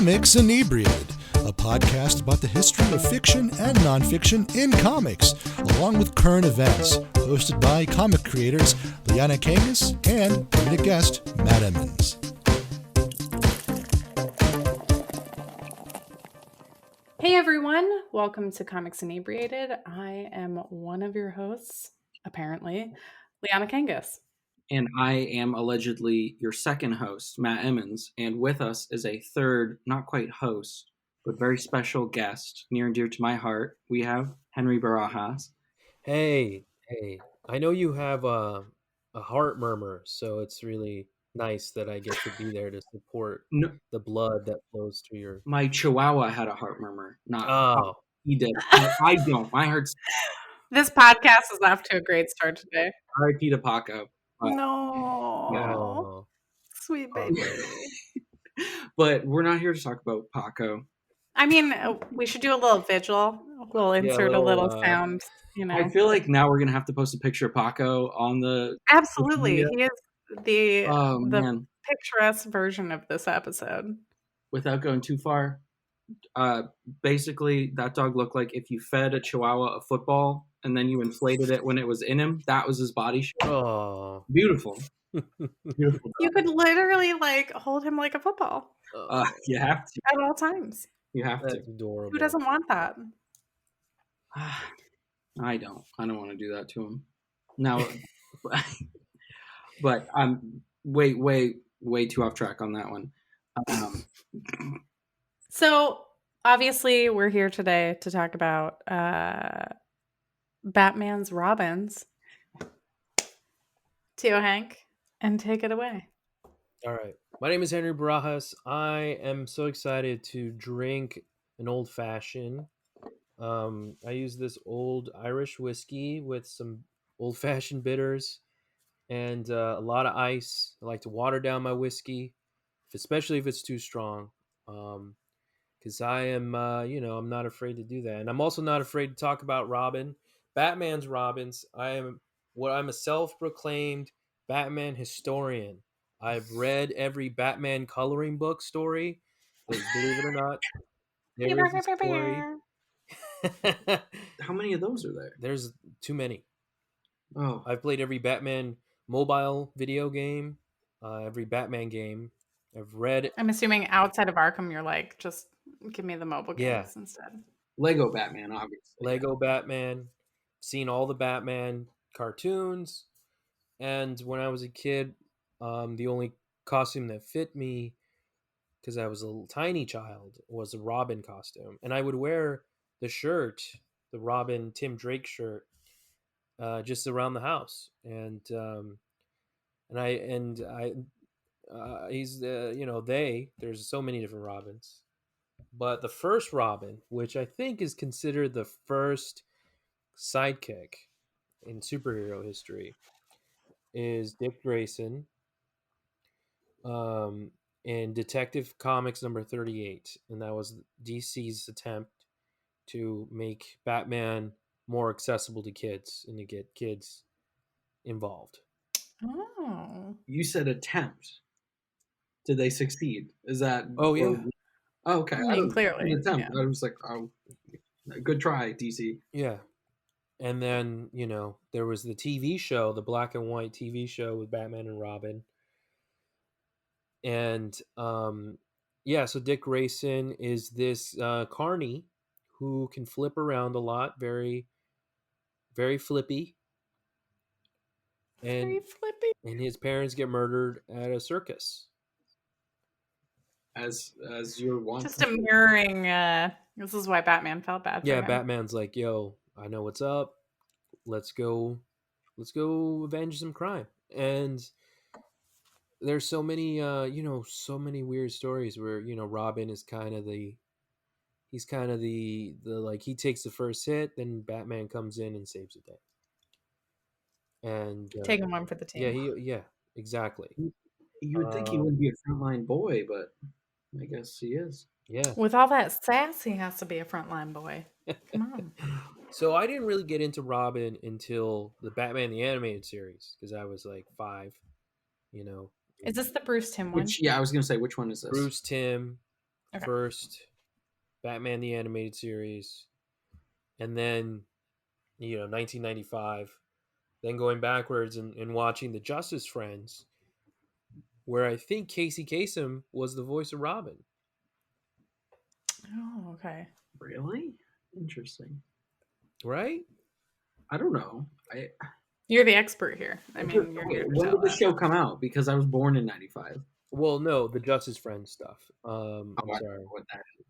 Comics Inebriated, a podcast about the history of fiction and nonfiction in comics, along with current events, hosted by comic creators Liana Kangas and comedic guest Matt Emmons. Hey everyone, welcome to Comics Inebriated. I am one of your hosts, apparently, Liana Kangas. And I am allegedly your second host, Matt Emmons. And with us is a third, not quite host, but very special guest, near and dear to my heart. We have Henry Barajas. Hey, I know you have a heart murmur, so it's really nice that I get to be there to support the blood that flows through your... My chihuahua had a heart murmur. Oh. He did. I don't. My heart's... This podcast is off to a great start today. R.I.P. to Paco. No. Yeah. Sweet baby. But we're not here to talk about Paco. I mean, we should do a little vigil. We'll insert a little sound, you know. I feel like now we're going to have to post a picture of Paco on the... Absolutely. He is the picturesque version of this episode. Without going too far, basically that dog looked like if you fed a chihuahua a football and then you inflated it when it was in him. That was his body shape. Oh, beautiful. Beautiful dog. You could literally hold him like a football. You have to at all times. You have That's to. adorable. Who doesn't want that? I don't want to do that to him now. But I'm way too off track on that one. So obviously we're here today to talk about Batman's Robins. Tio Hank, and take it away. All right. My name is Henry Barajas. I am so excited to drink an old fashioned. I use this old Irish whiskey with some old fashioned bitters and a lot of ice. I like to water down my whiskey, especially if it's too strong. Because I am, I'm not afraid to do that. And I'm also not afraid to talk about Batman's Robins. I'm a self-proclaimed Batman historian. I've read every Batman coloring book story. Believe it or not, there is a story. How many of those are there? There's too many. Oh, I've played every Batman mobile video game, every Batman game. I've read. I'm assuming outside of Arkham, you're like, just give me the mobile games instead. Lego Batman, obviously. Lego Batman. Seen all the Batman cartoons. And when I was a kid, the only costume that fit me, because I was a little tiny child, was a Robin costume. And I would wear the shirt, the Robin Tim Drake shirt, just around the house. And he's there's so many different Robins. But the first Robin, which I think is considered the first sidekick in superhero history, is Dick Grayson in Detective Comics number 38. And that was DC's attempt to make Batman more accessible to kids and to get kids involved. Oh. You said attempt. Did they succeed? Is that... Oh, yeah. Oh, okay. I mean, clearly. Attempt. Yeah. I was like, oh, good try, DC. Yeah. And then, there was the TV show, the black and white TV show with Batman and Robin. And, so Dick Grayson is this carny who can flip around a lot, very, very flippy. And, very flippy. And his parents get murdered at a circus. As you're wanting. Just a mirroring. This is why Batman felt bad. Yeah, Batman's like, "Yo, I know what's up. Let's go avenge some crime." And there's so many, so many weird stories where Robin is kind of the he takes the first hit, then Batman comes in and saves the day. And taking one for the team. Yeah, exactly. You would think he wouldn't be a frontline boy, but I guess he is. Yeah. With all that sass, he has to be a frontline boy. Come on. So I didn't really get into Robin until the Batman the Animated Series, because I was like 5, Is this the Bruce Timm one? I was going to say, which one is this? Bruce Timm, Okay. First, Batman the Animated Series, and then 1995. Then going backwards and watching the Justice Friends, where I think Casey Kasem was the voice of Robin. Oh, okay. Really? Interesting. Right? I don't know. You're the expert here. I mean, you're here to when tell did the us. show come out? Because I was born in '95. Well, no, the Justice Friends stuff. Oh, I'm I don't sorry. know what that is.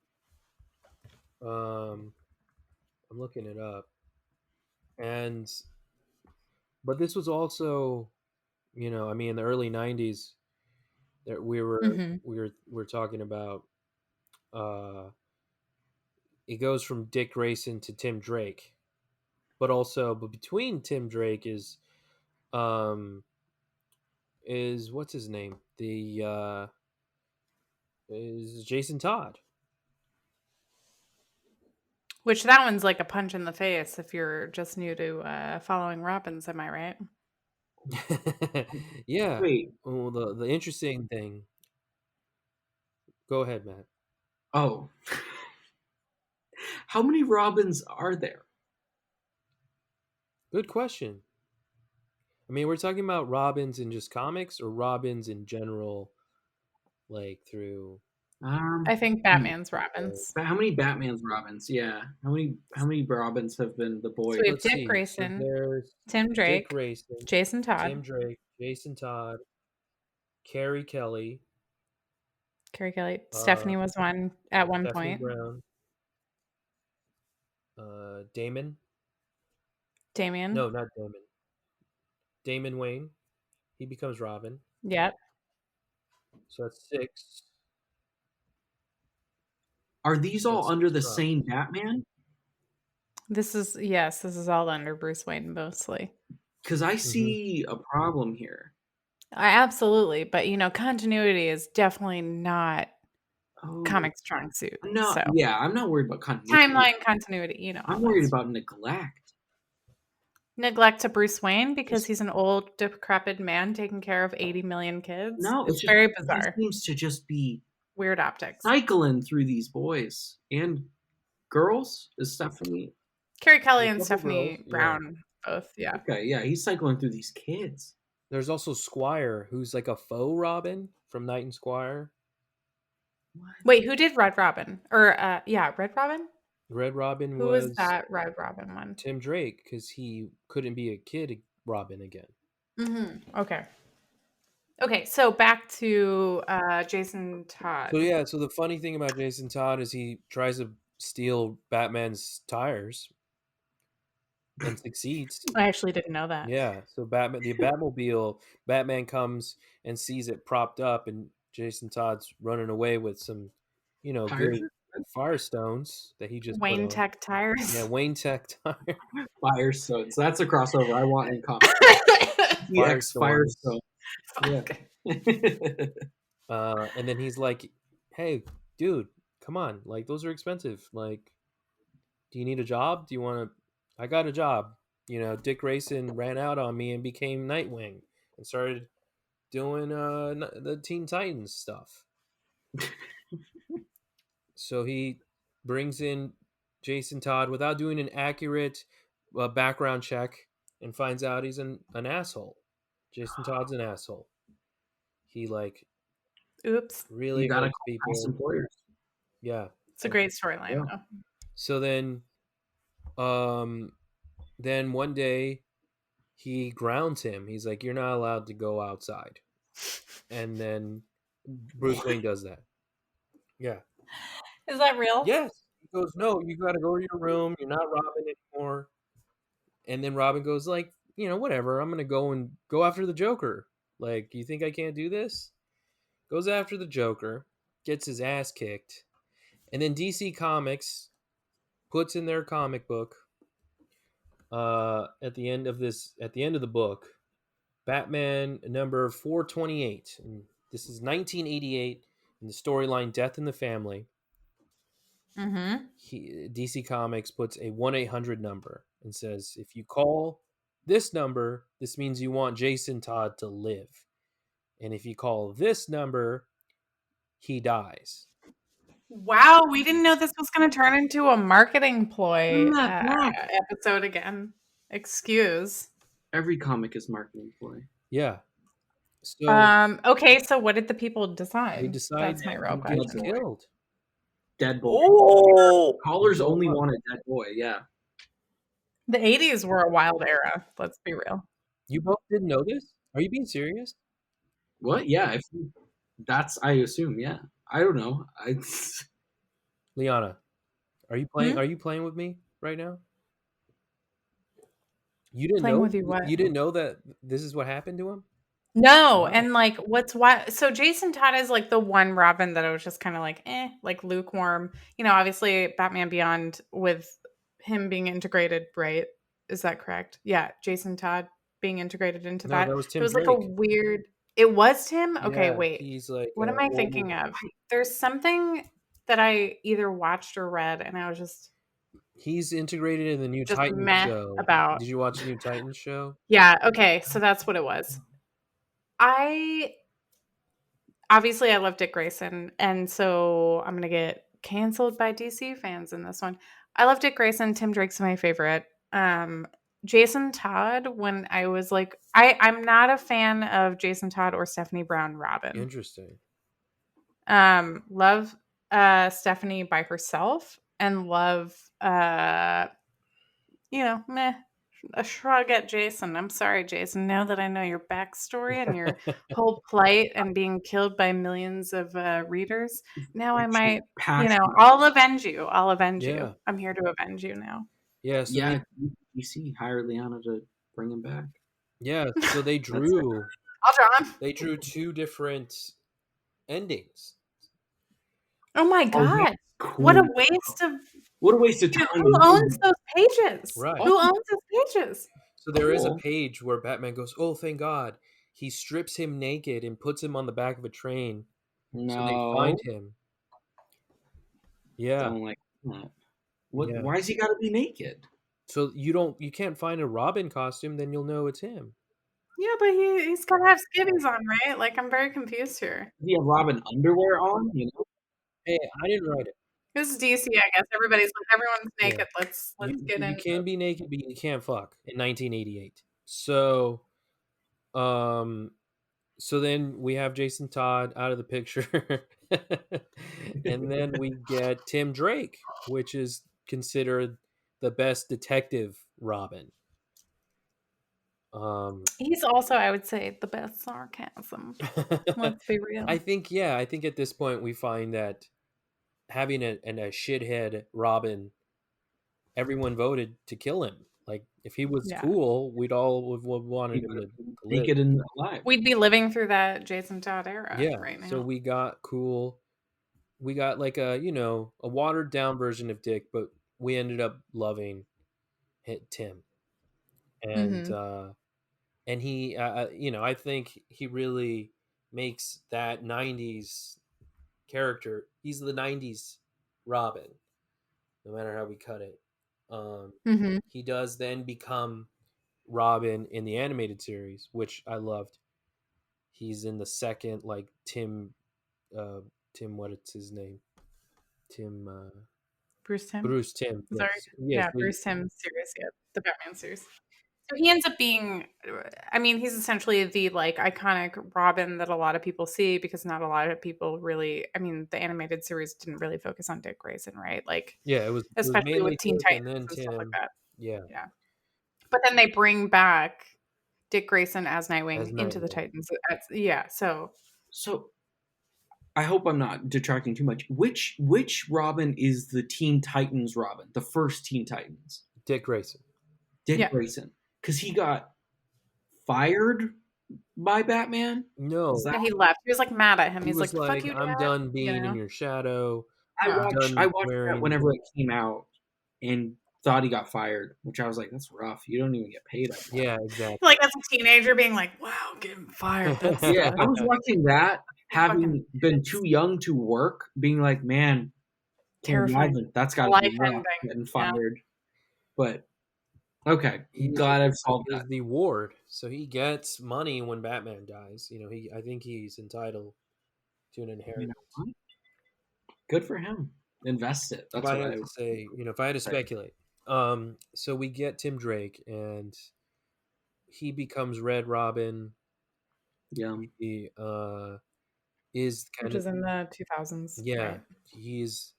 I'm looking it up, but this was also, I mean, in the early '90s, that we were talking about. It goes from Dick Grayson to Tim Drake, but between Tim Drake um, is what's his name? Is Jason Todd. Which that one's like a punch in the face if you're just new to following Robins, am I right? Yeah. Wait. Well, the interesting thing. Go ahead, Matt. Oh. How many Robins are there? Good question. I mean, we're talking about Robins in just comics or Robins in general, like through. I think Batman's Robins. How many Batman's Robins? Yeah. How many Robins have been the boy? So we have Let's Dick see. Grayson, So there's Tim Dick Drake, Grayson, Jason Todd. Tim Drake, Jason Todd, Carrie Kelly, Carrie Kelly. Stephanie was one at one Stephanie point. Brown, Damon. Damien. No, not Damon. Damon Wayne. He becomes Robin. Yep. So that's 6. Are these all That's under the Robin. same Batman? This is all under Bruce Wayne mostly. Because I see a problem here. Absolutely, but continuity is definitely not comic strong suit. No, So yeah, I'm not worried about continuity. timeline continuity, I'm worried about neglect. Neglect to Bruce Wayne because he's an old, decrepit man taking care of 80 million kids. No, it's very bizarre. He seems to just be weird optics. Cycling through these boys and girls. Is Stephanie? Carrie Kelly and Stephanie Brown both. Yeah. Okay, yeah, he's cycling through these kids. There's also Squire, who's like a faux Robin from Knight and Squire. What? Wait, who did Red Robin? Or Red Robin? Red Robin Who was that Red Robin one? Tim Drake, because he couldn't be a kid Robin again. Okay, so back to Jason Todd. So the funny thing about Jason Todd is he tries to steal Batman's tires and succeeds. I actually didn't know that. Yeah, so the Batmobile, Batman comes and sees it propped up, and Jason Todd's running away with some, good Firestones that he just Wayne Tech tires. Yeah, Wayne Tech tires. Firestones. That's a crossover I want in comics. Firestone. Yeah. And then he's like, "Hey, dude, come on! Like, those are expensive. Like, do you need a job? Do you want to? I got a job. Dick Grayson ran out on me and became Nightwing and started doing the Teen Titans stuff. So he brings in Jason Todd without doing an accurate background check and finds out he's an asshole. Jason Todd's an asshole. He oops, really hurts people. Employers. Yeah, it's a great storyline though. So then one day he grounds him. He's like, "You're not allowed to go outside." And then Bruce Wayne does that. Yeah. Is that real? Yes. He goes, "No, you got to go to your room. You're not Robin anymore." And then Robin goes like, "Whatever. I'm going to go after the Joker. Like, you think I can't do this?" Goes after the Joker, gets his ass kicked. And then DC Comics puts in their comic book at the end of the book, Batman number 428. And this is 1988 in the storyline Death in the Family. DC Comics puts a 1-800 number and says, if you call this number, this means you want Jason Todd to live. And if you call this number, he dies. Wow, we didn't know this was going to turn into a marketing ploy Yeah. episode again. Excuse. Every comic is marketing ploy. Yeah. So Okay, so what did the people decide? they decide That's my real who gets question. killed. Dead boy. Oh, Callers Blow only up. want a dead boy. Yeah. the 80s were a wild era. Let's be real. You both didn't know this? Are you being serious? What? Yeah. That's I assume. Yeah. I don't know. Liana, are you playing? Hmm? Are you playing with me right now? You didn't Playing know. with you what? You didn't know that this is what happened to him. No, Wow. and like what's why so Jason Todd is like the one Robin that I was just kind of like lukewarm. Obviously Batman Beyond with him being integrated, right? Is that correct? Yeah, Jason Todd being integrated into No, that. that was It Tim was like a Drake. weird It was Tim? Okay, Yeah, wait. he's like What am I old. thinking of? There's something that I either watched or read and I was just He's integrated in the new just Titans meh show. about. Did you watch the new Titans show? Yeah, okay, so that's what it was. I Obviously I love Dick Grayson, and so I'm gonna get canceled by DC fans in this one. I love Dick Grayson. Tim Drake's my favorite. Jason Todd, when I was like, I'm not a fan of Jason Todd or Stephanie Brown Robin. Interesting. Love Stephanie by herself, and love meh. A shrug at Jason. I'm sorry, Jason. Now that I know your backstory and your whole plight and being killed by millions of readers, now I might, Passion. I'll avenge you. I'll avenge Yeah. you. I'm here to avenge you now. Yeah. So Yeah. DC hired Liana to bring him back. So they drew. I'll draw. They drew two different endings. Oh my god! Cool. What a waste of time. Who owns those pages? Right. Who owns those pages? So there is a Cool. page where Batman goes, "Oh, thank God!" He strips him naked and puts him on the back of a train. No. So they find him. Yeah. Don't like that. What? Yeah. Why has he got to be naked? So you can't find a Robin costume, then you'll know it's him. Yeah, but he's got to have skivvies on, right? Like, I'm very confused here. Does he have Robin underwear on? Hey, I didn't write it. This is DC, I guess. Everyone's naked. Yeah. Let's get You into can be naked, but you can't fuck in 1988. So, so then we have Jason Todd out of the picture, and then we get Tim Drake, which is considered the best detective Robin. He's also, I would say, the best sarcasm. Let's be real. I think at this point we find that having a shithead Robin, everyone voted to kill him. Like, if he was cool, we'd all have wanted him to naked and alive. We'd be living through that Jason Todd era right now. So we got cool. We got like a watered down version of Dick, but we ended up loving Tim. And and he I think he really makes that 90s character. He's the 90s Robin, no matter how we cut it. He does then become Robin in the animated series, which I loved. He's in the second, like, Tim, what is his name? Bruce Timm. Sorry. Yes. Bruce Timm series, the Batman series. So he ends up being, he's essentially the like iconic Robin that a lot of people see, because not a lot of people really, the animated series didn't really focus on Dick Grayson, right? Like, it was especially with Teen Titans and stuff like that. Yeah. But then they bring back Dick Grayson as Nightwing into the Titans. So I hope I'm not detracting too much. Which Robin is the Teen Titans Robin? The first Teen Titans? Dick Grayson. Grayson. Because he got fired by Batman? No. He left. He was like mad at him. He's like, fuck you, I'm done being in your shadow. I watched that whenever it came out and thought he got fired, which I was like, that's rough. You don't even get paid. Yeah, exactly. Like, as a teenager being like, wow, getting fired. Yeah, I was watching that, having been too young to work, being like, man, terrifying. That's got to be rough, getting fired. But okay, glad I've solved that. The ward, so he gets money when Batman dies. I think he's entitled to an inheritance. Good for him. Invest it. That's if I what had I to say, if I had to say. speculate, so we get Tim Drake, and he becomes Red Robin. Yeah. He is Which kind of is in the 2000s, right? he's.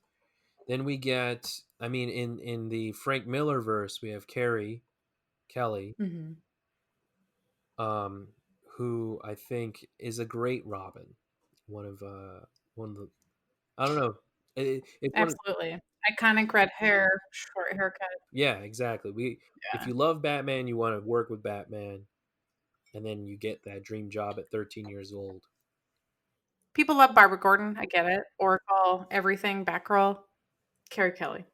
Then we get, in the Frank Miller verse, we have Carrie Kelly, Mm-hmm. who I think is a great Robin. One of the, I don't know. It's one. Absolutely. Iconic red hair, short haircut. Yeah, exactly. If Yeah. you love Batman, you want to work with Batman, and then you get that dream job at 13 years old. People love Barbara Gordon. I get it. Oracle, everything, Batgirl, Carrie Kelly.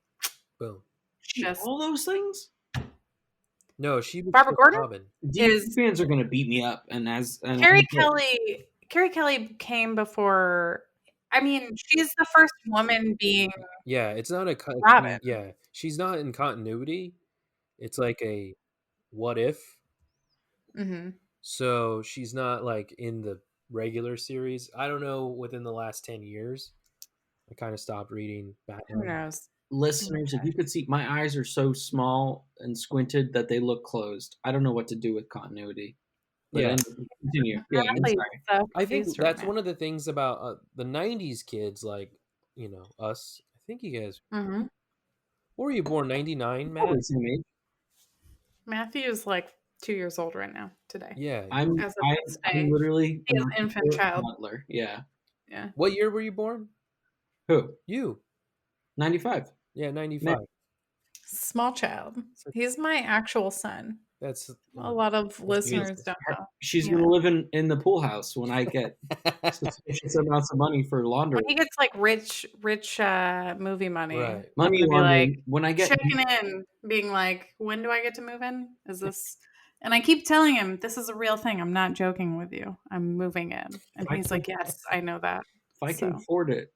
Boom. Just All those things? No, she was Barbara just Gordon Robin. DC is fans are going to beat me up. And Carrie Kelly. Carrie Kelly came before. I mean, she's the first woman being Yeah, it's not a Robin. yeah, she's not in continuity. It's like a what if. Mm-hmm. So she's not like in the regular series. I don't know. Within the last 10 years, I kind of stopped reading Who Batman. knows? Listeners, if you could see, my eyes are so small and squinted that they look closed. I don't know what to do with continuity. But Yeah. continue. Yeah, I'm Please, sorry. I think confused right that's now. one of the things about the 90s kids, like, us. I think you guys. Mm-hmm. What were you born, 99, Matt? Probably the same age. Matthew's like 2 years old right now today. Yeah. I'm As of this day, literally he is infant child. toddler. Yeah. Yeah. What year were you born? Who? You. 95. Yeah, 95. Small child. He's my actual son. That's A lot of listeners don't know. She's Yeah. going to live in the pool house when I get suspicious amounts of money for laundry. When he gets like rich movie money, Right. I'm Money gonna be laundering. like When I get checking in, being like, when do I get to move in? Is this? And I keep telling him this is a real thing. I'm not joking with you. I'm moving in, and I he's can- like, yes, I know that. if I can So. afford it,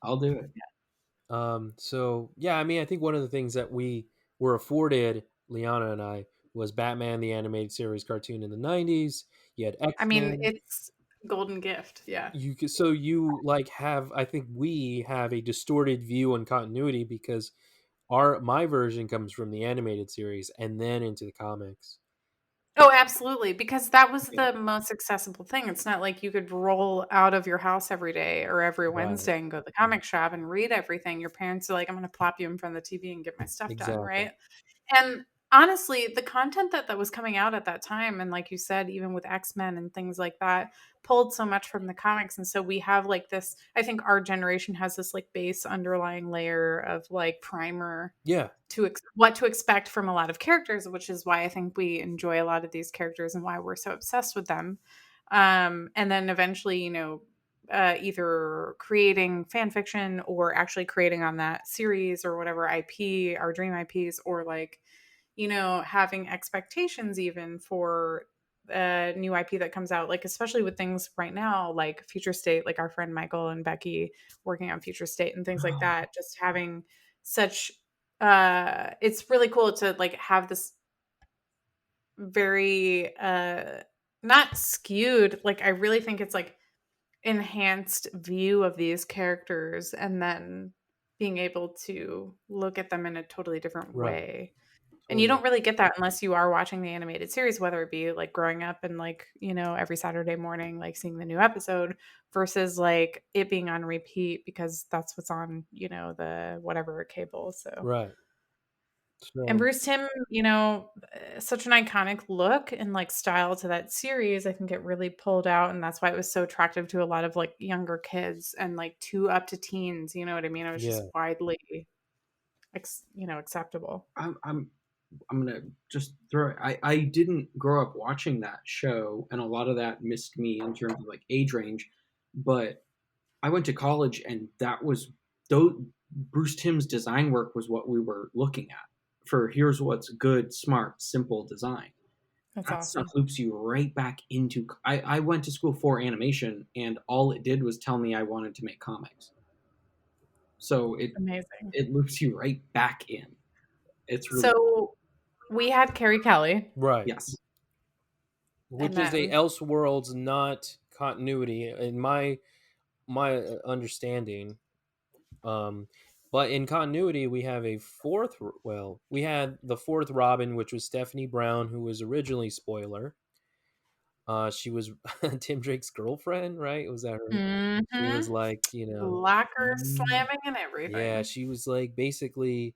I'll do it. So yeah, I think one of the things that we were afforded, Liana and I, was Batman the animated series cartoon in the 90s. You had X-Men. I mean, it's golden gift. Yeah. You like have, I think we have a distorted view on continuity because my version comes from the animated series and then into the comics. Oh, absolutely. Because that was the most accessible thing. It's not like you could roll out of your house every day or every Wednesday and go to the comic shop and read everything. Your parents are like, I'm going to plop you in front of the TV and get my stuff done, right? And honestly, the content that was coming out at that time, and like you said, even with X-Men and things like that, pulled so much from the comics. And so we have like this, I think our generation has this like base underlying layer of like primer to what to expect from a lot of characters, which is why I think we enjoy a lot of these characters and why we're so obsessed with them. And then eventually, either creating fan fiction or actually creating on that series or whatever IP, our dream IPs, or like, having expectations even for a new IP that comes out, like especially with things right now, like Future State, like our friend Michael and Becky working on Future State and things like that, just having such it's really cool to like have this very not skewed, like I really think it's like enhanced view of these characters and then being able to look at them in a totally different way. And you don't really get that unless you are watching the animated series, whether it be like growing up and like, every Saturday morning, like seeing the new episode versus like it being on repeat because that's what's on, the whatever cable. So, Right. and Bruce Timm, such an iconic look and like style to that series, I think it really pulled out. And that's why it was so attractive to a lot of like younger kids and like up to teens. You know what I mean? It was just widely, acceptable. I'm gonna just throw. I didn't grow up watching that show, and a lot of that missed me in terms of like age range. But I went to college, and that was Bruce Timm's design work was what we were looking at. For here's what's good, smart, simple design. That's that awesome. stuff loops you right back into. I went to school for animation, and all it did was tell me I wanted to make comics. So it loops you right back in. It's really so. We had Carrie Kelly. Right. Yes. Which is a Elseworlds, not continuity. In my understanding, But in continuity, we have a fourth. Well, we had the fourth Robin, which was Stephanie Brown, who was originally spoiler. She was Tim Drake's girlfriend, right? Was that her? She was like, Locker slamming and everything. yeah, she was like basically,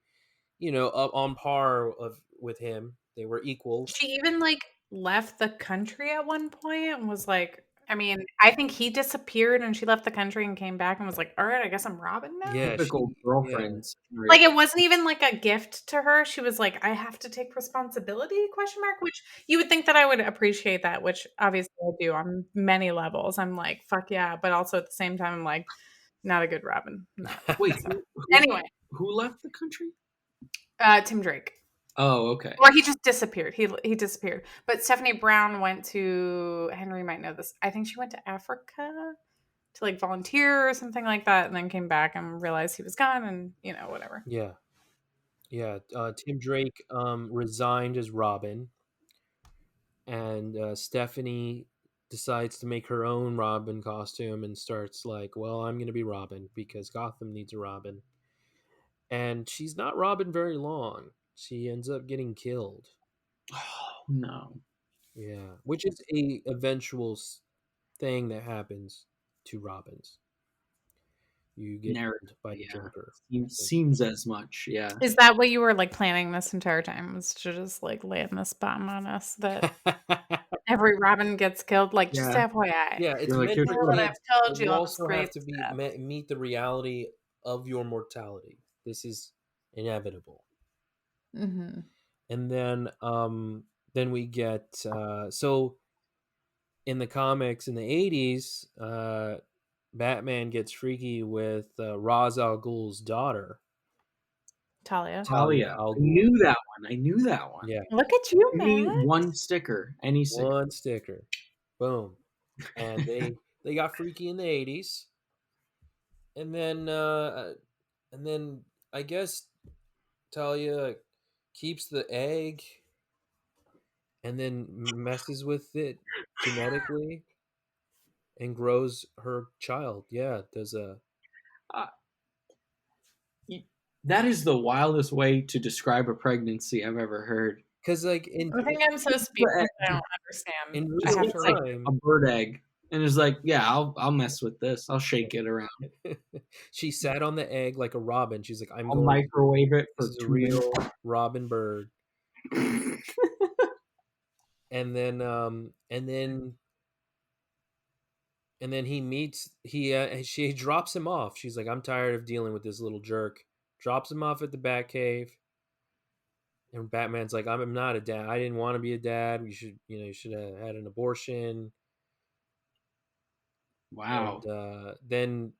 up on par with him. They were equals. She even like left the country at one point and was like, I mean, I think he disappeared and she left the country and came back and was like, all right, I guess I'm Robin now. Yeah, Typical girlfriend. Like it wasn't even like a gift to her. She was like, I have to take responsibility, question mark, which you would think that I would appreciate that, which obviously I do on many levels. I'm like, fuck yeah. But also at the same time, I'm like, not a good Robin. Not. Wait, Anyway, who left the country? Tim Drake. Oh, okay. Or he just disappeared. He disappeared. But Stephanie Brown went to, Henry might know this, I think she went to Africa to like volunteer or something like that, and then came back and realized he was gone, and whatever. Yeah. Tim Drake resigned as Robin, and Stephanie decides to make her own Robin costume and starts like, well, I'm going to be Robin because Gotham needs a Robin. And she's not Robin very long. She ends up getting killed. Oh, no. Yeah, which is a eventual thing that happens to Robins. You get killed by the Joker. Seems as much, yeah. Is that what you were like planning this entire time? Was to just like land this bomb on us that every Robin gets killed? Like just FYI. Yeah, it's like, meant to I've told you. You also have to meet the reality of your mortality. This is inevitable. Mm-hmm. And then we get so in the comics in the 80s, Batman gets freaky with Ra's al Ghul's daughter, Talia. I knew that one. Yeah. Look at you, man. One sticker. Any sticker. One sticker. Boom. And they got freaky in the 80s. And then I guess Talia keeps the egg and then messes with it genetically and grows her child. Yeah, there's a that is the wildest way to describe a pregnancy I've ever heard. Because like I think I'm so speechless. I don't understand. I have to like a bird egg, and it's like, yeah, I'll mess with this. I'll shake it around. She sat on the egg like a robin. She's like, I'll microwave it for a real robin bird. and then he meets she drops him off. She's like, I'm tired of dealing with this little jerk. Drops him off at the Batcave. And Batman's like, I'm not a dad. I didn't want to be a dad. You should have had an abortion. Wow. And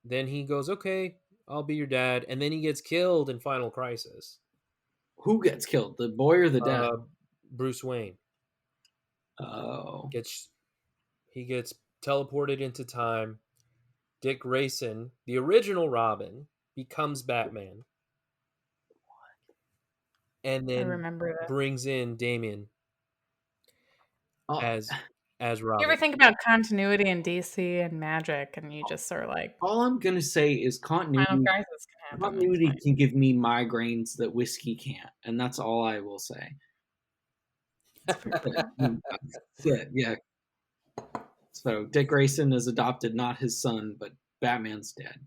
then he goes, okay, I'll be your dad. And then he gets killed in Final Crisis. Who gets killed? The boy or the dad? Bruce Wayne. Oh. He gets teleported into time. Dick Grayson, the original Robin, becomes Batman. And then brings in Damian as Robin. You ever think about continuity in DC and magic, and you just sort of like... All I'm going to say is continuity can give me migraines that whiskey can't, and that's all I will say. Yeah. So Dick Grayson is adopted, not his son, but Batman's dead.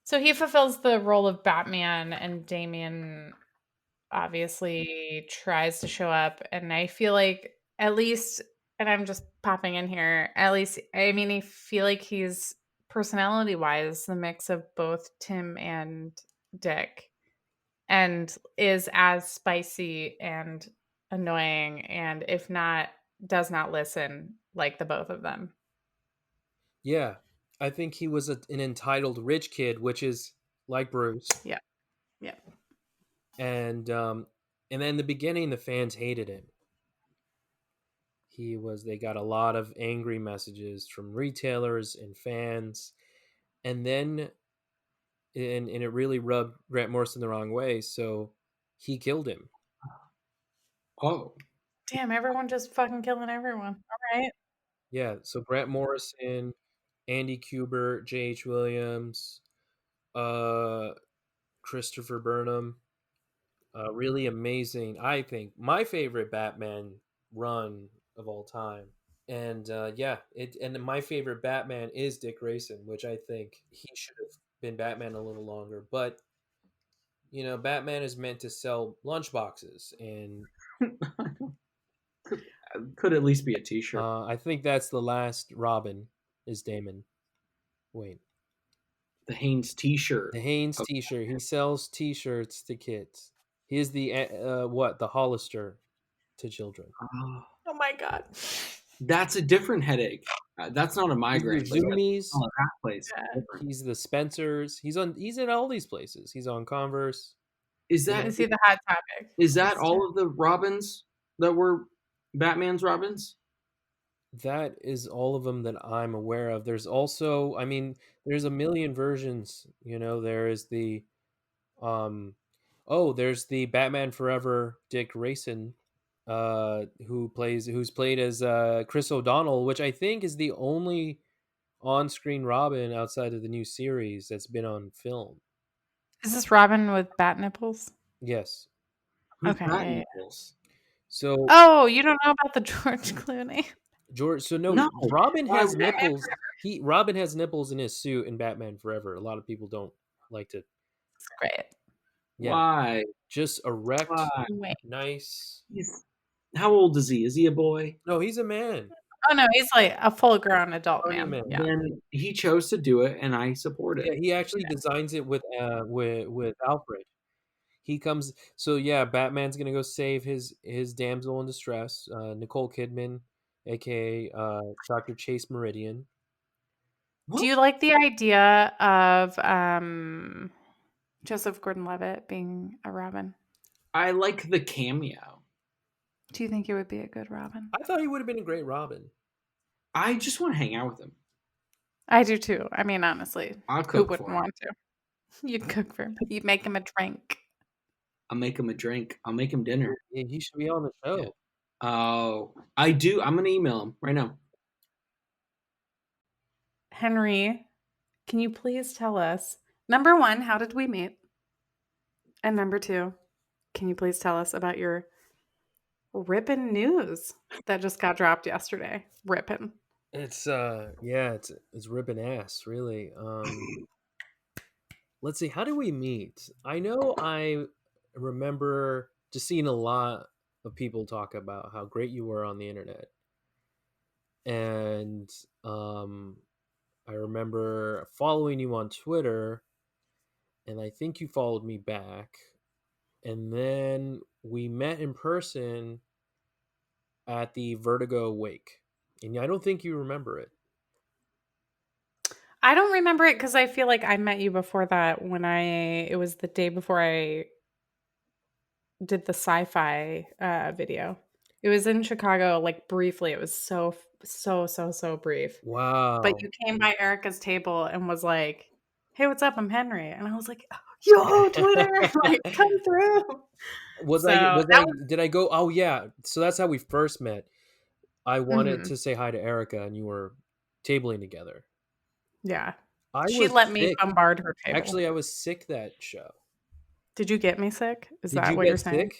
So he fulfills the role of Batman, and Damian obviously tries to show up, and I feel like at least, and I'm just popping in here, at least, I mean, I feel like he's personality wise the mix of both Tim and Dick, and is as spicy and annoying, and if not, does not listen like the both of them. Yeah, I think he was an entitled rich kid, which is like Bruce. Yeah. And then in the beginning, the fans hated him. They got a lot of angry messages from retailers and fans, and then and it really rubbed Grant Morrison the wrong way, so he killed him. Oh, damn! Everyone just fucking killing everyone. All right. Yeah. So Grant Morrison, Andy Kubert, J.H. Williams, Christopher Burnham. Really amazing. I think my favorite Batman run of all time. And and my favorite Batman is Dick Grayson, which I think he should have been Batman a little longer. But Batman is meant to sell lunchboxes, and Could at least be a T-shirt. I think that's the last Robin is Damon. Wait, The Hanes T-shirt. the Hanes Okay. T-shirt. He sells T-shirts to kids. He is the the Hollister to children. Oh my god. That's a different headache. That's not a migraine. He's the but Zoomies. oh, that place. Yeah. He's the Spencers. He's in all these places. He's on Converse. Is that Is he the hot topic? is that all of the Robins that were Batman's Robins? That is all of them that I'm aware of. There's also, I mean, there's a million versions. There is the, there's the Batman Forever Dick Grayson, who's played as Chris O'Donnell, which I think is the only on-screen Robin outside of the new series that's been on film. Is this Robin with bat nipples? Yes. Who's Okay, Bat yeah, yeah. Nipples? So Oh, you don't know about the George Clooney? George, so no, No. Robin Why has would that nipples. Robin has nipples in his suit in Batman Forever. A lot of people don't like to. It's great. Yeah, Why? just erect, Why? Wait. nice. How old is he? Is he a boy? No, he's a man. Oh no, he's like a full-grown adult Oh, yeah, man. man. Yeah. Then he chose to do it, and I support Yeah, it. he actually designs it with Alfred. He comes. So yeah, Batman's gonna go save his damsel in distress, Nicole Kidman, aka Dr. Chase Meridian. Do you like the idea of Joseph Gordon-Levitt being a Robin? I like the cameo. Do you think it would be a good Robin? I thought he would have been a great Robin. I just want to hang out with him. I do too. I mean, honestly, I'll who cook wouldn't for him. want to? You'd cook for him. You'd make him a drink. I'll make him a drink. I'll make him dinner. Yeah, he should be on the show. Yeah. Oh, I do. I'm gonna email him right now. Henry, can you please tell us, number one, how did we meet? And number two, can you please tell us about your rippin' news that just got dropped yesterday? Rippin'. It's it's ripping ass, really. Let's see, how do we meet? I know I remember just seeing a lot of people talk about how great you were on the internet. And I remember following you on Twitter, and I think you followed me back. And then we met in person at the Vertigo Wake. And I don't think you remember it. I don't remember it because I feel like I met you before that it was the day before I did the sci-fi video. It was in Chicago, like briefly. It was so brief. Wow. But you came by Erica's table and was like, "Hey, what's up? I'm Henry." And I was like, "Yo, Twitter, like, come through." Did I go? Oh yeah. So that's how we first met. I wanted to say hi to Erica, and you were tabling together. Yeah. She She let me bombard her table. Actually, I was sick that show. Did you get me sick? Is that what you you're get saying? sick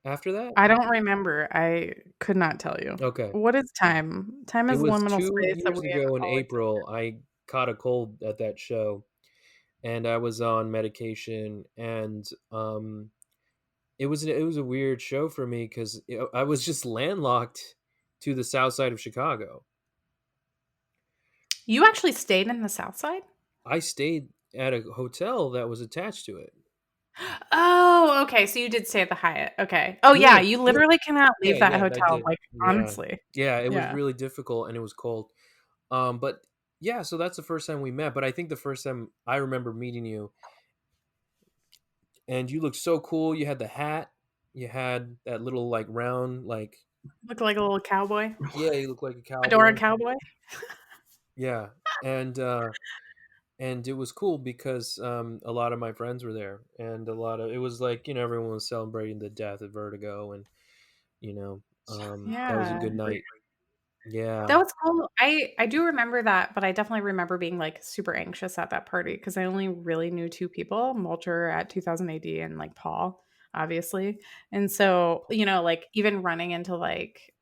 after that? I don't remember. I could not tell you. Okay. What is time? Time is liminal space. It was 2 years ago in April. I caught a cold at that show, and I was on medication, and it was a weird show for me because I was just landlocked to the south side of Chicago. You actually stayed in the South Side? I stayed at a hotel that was attached to it. Oh, okay. So you did stay at the Hyatt. Okay. Oh, yeah. You literally cannot leave that hotel. Like, honestly. Yeah, it was really difficult and it was cold. But yeah, so that's the first time we met. But I think the first time I remember meeting you, and you looked so cool. You had the hat. You had that little like round like. Looked like a little cowboy. Yeah, you look like a cowboy. Fedora cowboy. Yeah, and it was cool because a lot of my friends were there, and it was like everyone was celebrating the death of Vertigo, and that was a good night. Yeah. That was cool. I do remember that, but I definitely remember being, like, super anxious at that party because I only really knew 2 people, Mulcher at 2000 AD and, like, Paul, obviously. And so, like, even running into, like,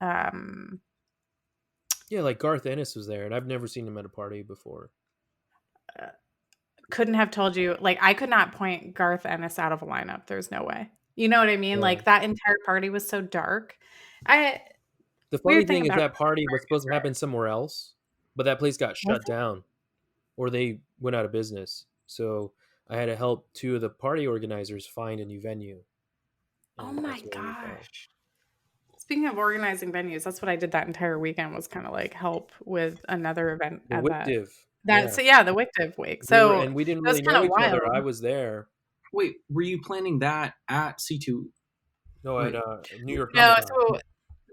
Yeah, like Garth Ennis was there, and I've never seen him at a party before. couldn't have told you, like, I could not point Garth Ennis out of a lineup. There's no way. You know what I mean? Yeah. Like, that entire party was so dark. I The funny Weird thing thing is about that party was supposed to Pittsburgh happen somewhere else, but that place got was shut it? down or they went out of business. So I had to help 2 of the party organizers find a new venue. Oh And my that's where we found. gosh. Speaking of organizing venues, that's what I did that entire weekend was kinda, like, help with another event The at that Wickdiv. that Yeah. so yeah, the Wickdiv week. We were, So, and we didn't that was really know kinda each other. wild. I was there. Wait, were you planning that at C2? No, at Wait. New York No, Comic Con. so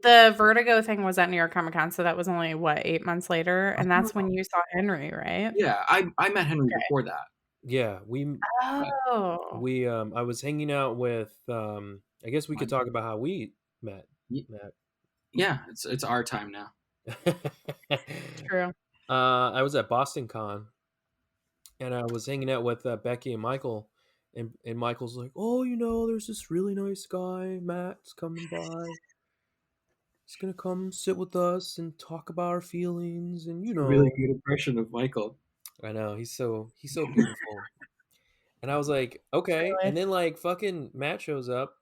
the Vertigo thing was at New York Comic Con, so that was only, what, 8 months later? And that's when Oh, you saw Henry, right? yeah, I met Henry Okay. before that. Yeah, Oh. I was hanging out with I guess we could talk about how we met, Y- Matt. Yeah, it's our time now. True. I was at Boston Con and I was hanging out with Becky and Michael, and Michael's like, "Oh, there's this really nice guy, Matt's coming by. He's gonna come sit with us and talk about our feelings, and A really good impression of Michael. I know he's so beautiful." And I was like, "Okay." And Really. then like fucking Matt shows up,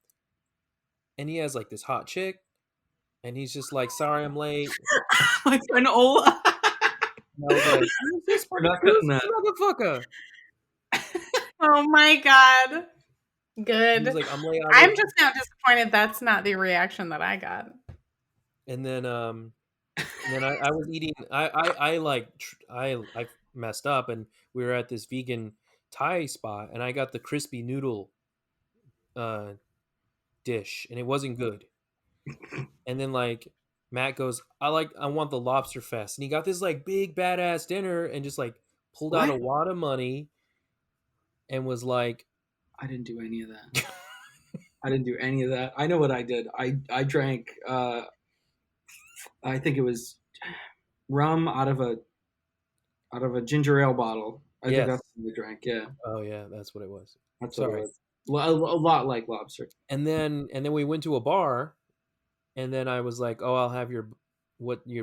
and he has like this hot chick, and he's just like, "Sorry, I'm late." My friend Ola. And I was like, "Who's this We're not cutting that. motherfucker?" Oh my god. He was Good. like, "I'm late I'm already." just now disappointed that's not the reaction that I got. And then I was eating. I messed up, and we were at this vegan Thai spot, and I got the crispy noodle uh, dish, and it wasn't good. And then like Matt goes, I want the lobster fest, and he got this like big badass dinner, and just like pulled out a What? wad of money, and was like, I didn't do any of that. I didn't do any of that. I know what I did. I drank. I think it was rum out of a ginger ale bottle. I think "Yes, that's what I drank. Yeah, oh yeah, that's what it was." that's what it Sorry. was. A lot like lobster. And then we went to a bar, and then I was like, "Oh, I'll have your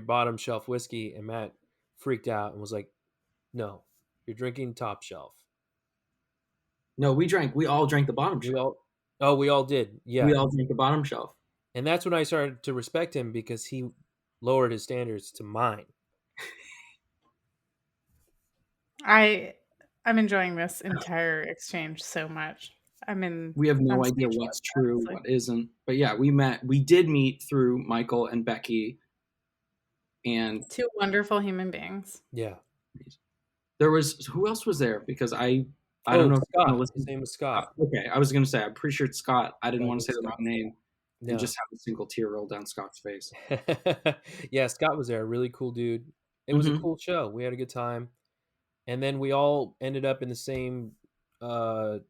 bottom shelf whiskey," and Matt freaked out and was like, "No, you're drinking top shelf." No, we all drank the bottom We shelf. we all did, yeah. We all drank the bottom shelf. And that's when I started to respect him, because he lowered his standards to mine. I'm enjoying this entire exchange so much. We have no I'm idea speechless, what's true, honestly. what isn't. But yeah, we did meet through Michael and Becky, and 2 wonderful human beings. Yeah. there was who else was there? Because I don't know if you're gonna Scott. listen. His name was Scott. Okay, I was gonna say I'm pretty sure it's Scott. I didn't Yeah, want to it say was the wrong Scott. name No. and just have a single tear roll down Scott's face. Yeah, Scott was there. Really cool dude. It was a Mhm. cool show. We had a good time. And then we all ended up in the same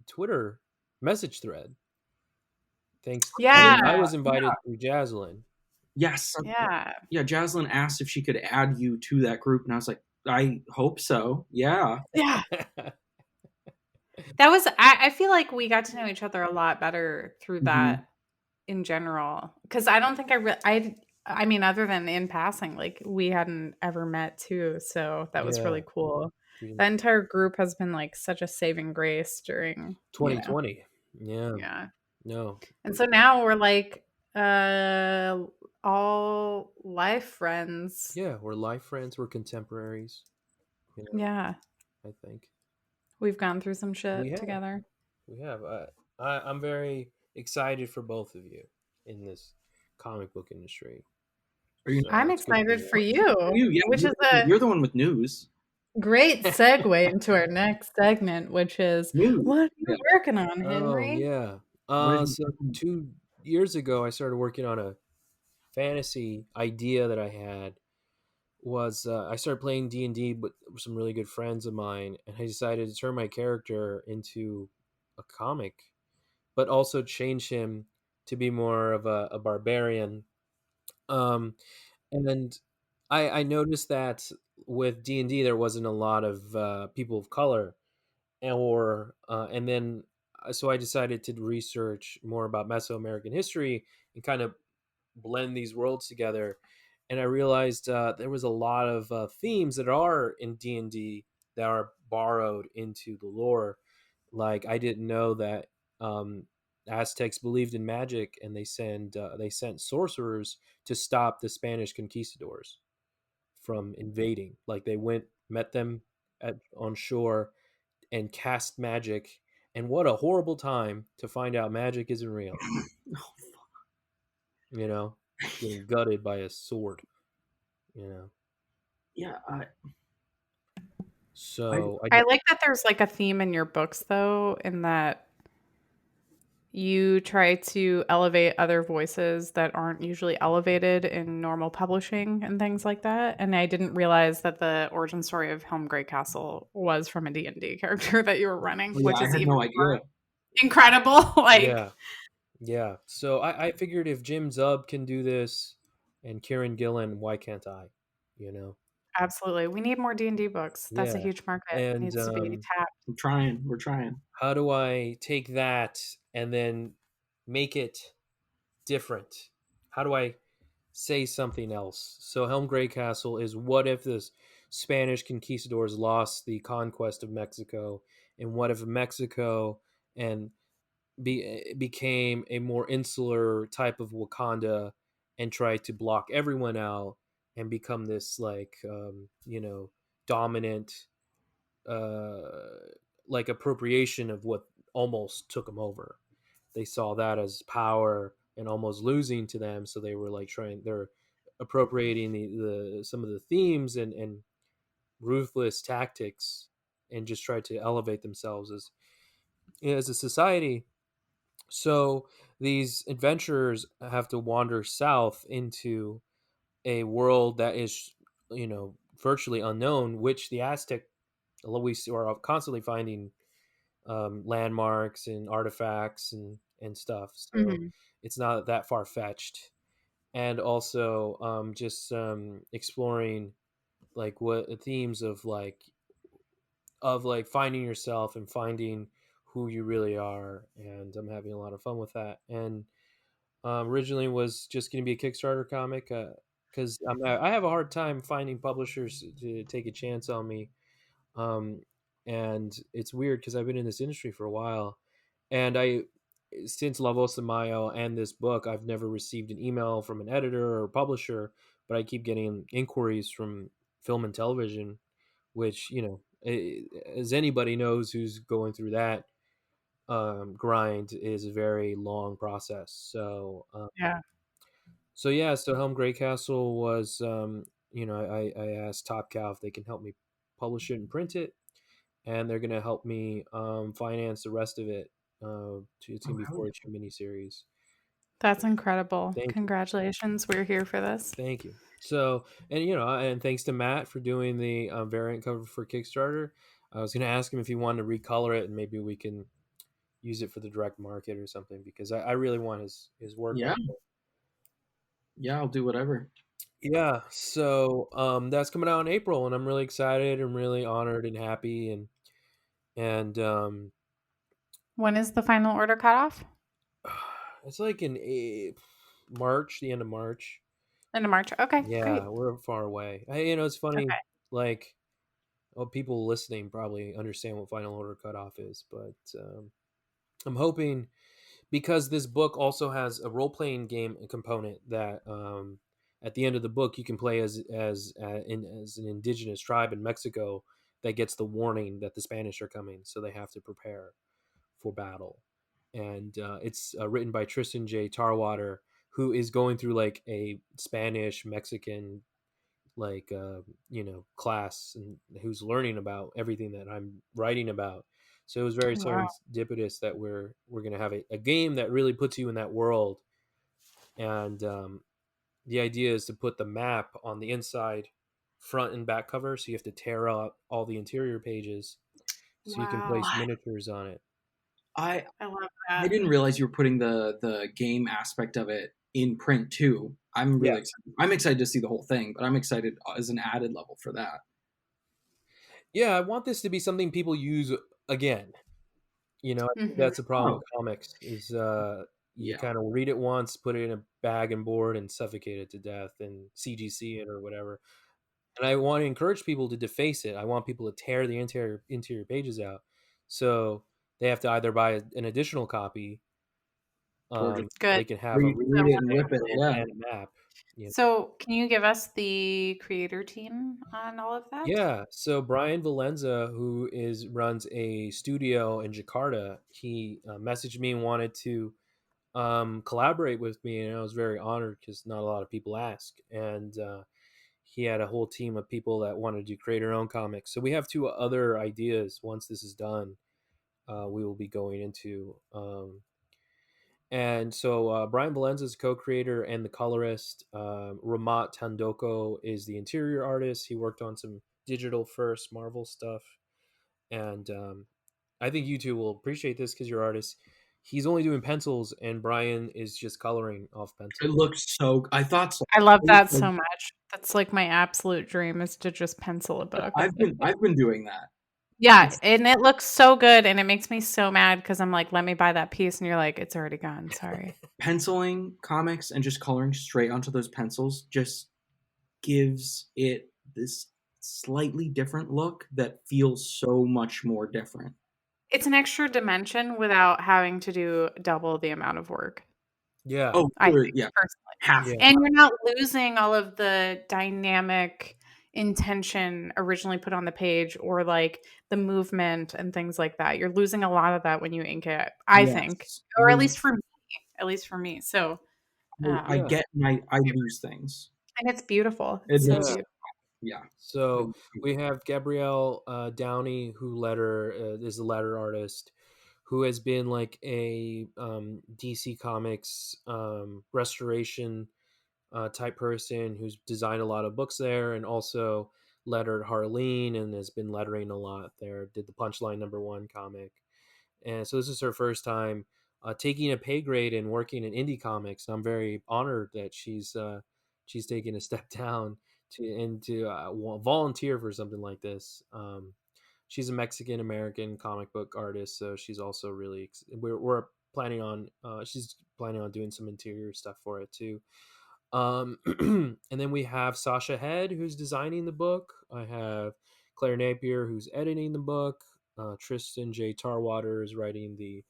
Twitter message thread. Thanks. Yeah. I was invited through Jaslyn. Yes. Yeah. Yeah, Jaslyn asked if she could add you to that group, and I was like, I hope so. Yeah. Yeah. That was I feel like we got to know each other a lot better through Mhm. that in general, because I don't think I mean, other than in passing, like, we hadn't ever met too, so that was really Yeah. cool. That entire group has been, like, such a saving grace during, 2020. Yeah. Yeah. No. And so now we're, like, all life friends. Yeah, we're life friends. We're contemporaries. Yeah. I think We've gone through some shit we have. together. We have. I'm very excited for both of you in this comic book industry. Are you? I'm it's good to excited be for here. you, Yeah, which is you're the one with news. great segue into our next segment, which is News. what are you Yeah. working on, Oh Henry? yeah. What is So 2 years ago, I started working on a fantasy idea that I had. Was I started playing D&D with some really good friends of mine, and I decided to turn my character into a comic, but also change him to be more of a barbarian. And I noticed that with D&D there wasn't a lot of people of color, and then so I decided to research more about Mesoamerican history and kind of blend these worlds together. And I realized there was a lot of themes that are in D&D that are borrowed into the lore. Like I didn't know that um, Aztecs believed in magic, and they sent sorcerers to stop the Spanish conquistadors from invading. Like they went, met them on shore, and cast magic. And what a horrible time to find out magic isn't real. You know, getting gutted by a sword. You know, Yeah, so I I guess, like that there's like a theme in your books though, in that you try to elevate other voices that aren't usually elevated in normal publishing and things like that. And I didn't realize that the origin story of Helm Grey Castle was from a D&D character that you were running, yeah, which I is had even no more idea. incredible. Like, yeah, yeah. So I figured if Jim Zub can do this and Kieran Gillen, why can't I? You know, absolutely. We need more D&D books. That's a yeah. huge market. It And needs to be tapped. I'm trying. We're trying. how do I take that and then make it different? How do I say something else? So Helm Grey Castle is, what if the Spanish conquistadors lost the conquest of Mexico, and what if Mexico and became a more insular type of Wakanda and tried to block everyone out and become this like dominant uh, like appropriation of what almost took them over. They saw that as power and almost losing to them, so they were like they're appropriating the some of the themes and ruthless tactics, and just tried to elevate themselves as a society. So these adventurers have to wander south into a world that is, virtually unknown, which the Aztec, we are constantly finding landmarks and artifacts and stuff. So Mhm. it's not that far fetched. And also just exploring like what themes of like finding yourself and finding who you really are. And I'm having a lot of fun with that. And originally was just going to be a Kickstarter comic because I have a hard time finding publishers to take a chance on me. Um, and it's weird because I've been in this industry for a while, and since La Voz de Mayo and this book, I've never received an email from an editor or publisher, but I keep getting inquiries from film and television, which as anybody knows who's going through that grind, is a very long process. Yeah. So yeah, so Helm Grey Castle was, I asked Top Cow if they can help me publish it and print it, and they're gonna help me finance the rest of it. It's Oh, gonna be hell 4 issue miniseries. That's incredible. Thank you, Congratulations. We're here for this. thank you. So, and thanks to Matt for doing the variant cover for Kickstarter. I was gonna ask him if he wanted to recolor it, and maybe we can use it for the direct market or something, because I really want his work Yeah, on it. yeah, I'll do whatever. Yeah, so that's coming out in April, and I'm really excited. I'm really honored and happy, and When is the final order cutoff? it's like in March, the end of March. End of March. Okay, great. Yeah, we're far away. It's funny. Okay. Like, well, people listening probably understand what final order cutoff is, but I'm hoping, because this book also has a role playing game component that at the end of the book you can play as an indigenous tribe in Mexico that gets the warning that the Spanish are coming, so they have to prepare for battle. And it's written by Tristan J. Tarwater, who is going through like a Spanish Mexican like class, and who's learning about everything that I'm writing about. So it was very Wow. serendipitous that we're gonna have a game that really puts you in that world. And the idea is to put the map on the inside front and back cover, so you have to tear out all the interior pages so you can Wow. place miniatures on it. I I love I that. didn't realize you were putting the game aspect of it in print too. I'm really excited. I'm excited to see the whole thing, but I'm excited as an added level for that. Yeah, I want this to be something people use again. I think Mhm. that's the problem Oh. with comics is you Yeah. kind of read it once, put it in a bag and board, and suffocate it to death and CGC it or whatever. And I want to encourage people to deface it. I want people to tear the interior pages out, so they have to either buy an additional copy, Or just so Good. they can have a read So it and rip it. Yeah. and a map. So, can you give us the creator team on all of that? Yeah, so Brian Valenza, who runs a studio in Jakarta, he messaged me and wanted to collaborate with me, and I was very honored because not a lot of people ask. And he had a whole team of people that wanted to create their own comics. So we have two other ideas. Once this is done, we will be going into. And so Brian Valenza is co-creator and the colorist. Ramat Tandoko is the interior artist. He worked on some digital first Marvel stuff, and I think you two will appreciate this because you're artists. He's only doing pencils, and Brian is just coloring off It pencil. looks so. I thought so. I love that so much. That's like my absolute dream is to just pencil a book. I've been doing that. Yeah, and it looks so good, and it makes me so mad because I'm like, let me buy that piece, and you're like, it's already gone. Sorry. Penciling comics and just coloring straight onto those pencils just gives it this slightly different look that feels so much more different. It's an extra dimension without having to do double the amount of work. Yeah. Oh, I sure, think, yeah, personally. half. Yeah. And you're not losing all of the dynamic intention originally put on the page or like the movement and things like that. You're losing a lot of that when you ink it, I think, Yes. or at least for me. At least for me. So, I Yeah. get and I lose things. and it's beautiful. It It's so Yeah. is. beautiful. Yeah. So we have Gabrielle Downey, who is a letter artist, who has been like a DC Comics restoration type person who's designed a lot of books there, and also lettered Harleen and has been lettering a lot there. Did the Punchline #1 comic, and so this is her first time taking a pay grade and working in indie comics. And I'm very honored that she's taken a step down to volunteer for something like this. She's a Mexican American comic book artist, so she's also really we're planning on she's planning on doing some interior stuff for it too. And then we have Sasha Head, who's designing the book. I have Claire Napier, who's editing the book. Tristan J. Tarwater is writing the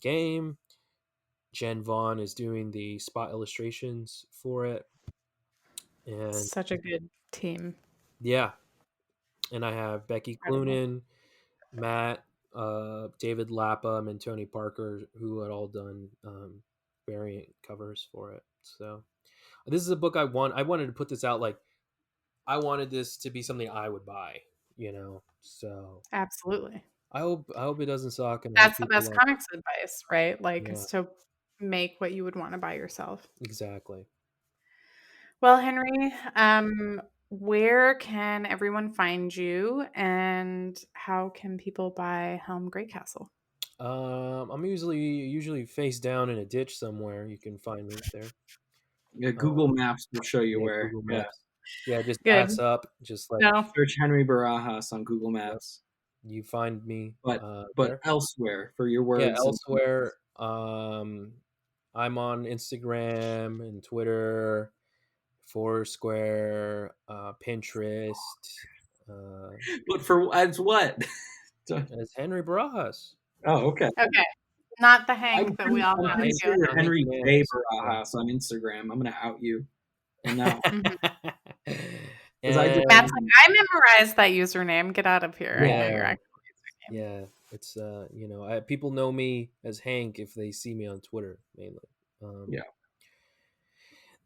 game. Jen Vaughn is doing the spot illustrations for it. And Such a good team. yeah, and I have Becky Incredible. Cloonan, Matt, David Lapham, and Tony Parker, who had all done variant covers for it. So this is a book I wanted to put this out like I wanted this to be something I would buy, So Absolutely. I hope it doesn't suck and I hope That's the people best like comics advice, right? Like, yeah, is to make what you would want to buy yourself. exactly. Well, Henry, where can everyone find you and how can people buy Helm Greycastle? I'm usually face down in a ditch somewhere. You can find me there. Yeah, Google Um, Maps will show you yeah, where. Google Yeah. Maps. Yeah, just Good. ass up, just like No. Search Henry Barajas on Google yep, Maps. you find me But there. elsewhere for your Yeah, words and elsewhere. I'm on Instagram and Twitter, Foursquare, Pinterest, but for as what? as Henry Barajas. Oh, okay. Okay. Not the Hank that we all I'm know pretty you. sure you're Hank Henry J. Bananas. Barajas on Instagram. I'm gonna out you. And now, Mhm. because I And just Matt's like, I memorized that username. Get out of here. I know your yeah, actual username. yeah, it's people know me as Hank if they see me on Twitter mainly. Yeah.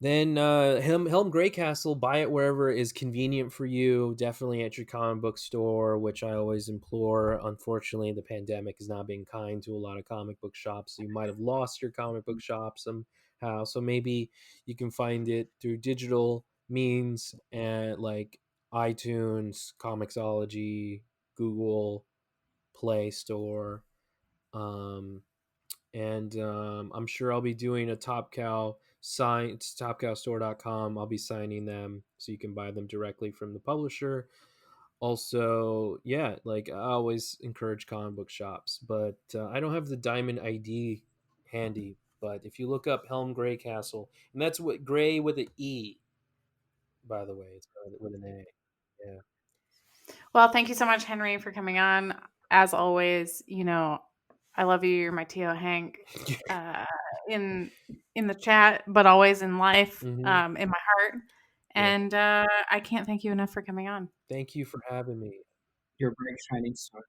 Then Helm Greycastle, buy it wherever is convenient for you. Definitely at your comic book store, which I always implore. Unfortunately, the pandemic is not being kind to a lot of comic book shops. So you might have lost your comic book shop somehow. So maybe you can find it through digital means and like iTunes, Comixology, Google Play Store. And I'm sure I'll be doing a Top Cow topcowstore.com. I'll be signing them so you can buy them directly from the publisher. Also, yeah, like I always encourage comic book shops, but I don't have the Diamond ID handy. But if you look up Helm Grey Castle, and that's what Grey with an E, by the way, it's with an A. Yeah. Well, thank you so much, Henry, for coming on. As always, I love you. You're my Tio Hank uh, in the chat, but always in life, Mhm. in my heart. Yeah. And I can't thank you enough for coming on. Thank you for having me. You're a bright shining star.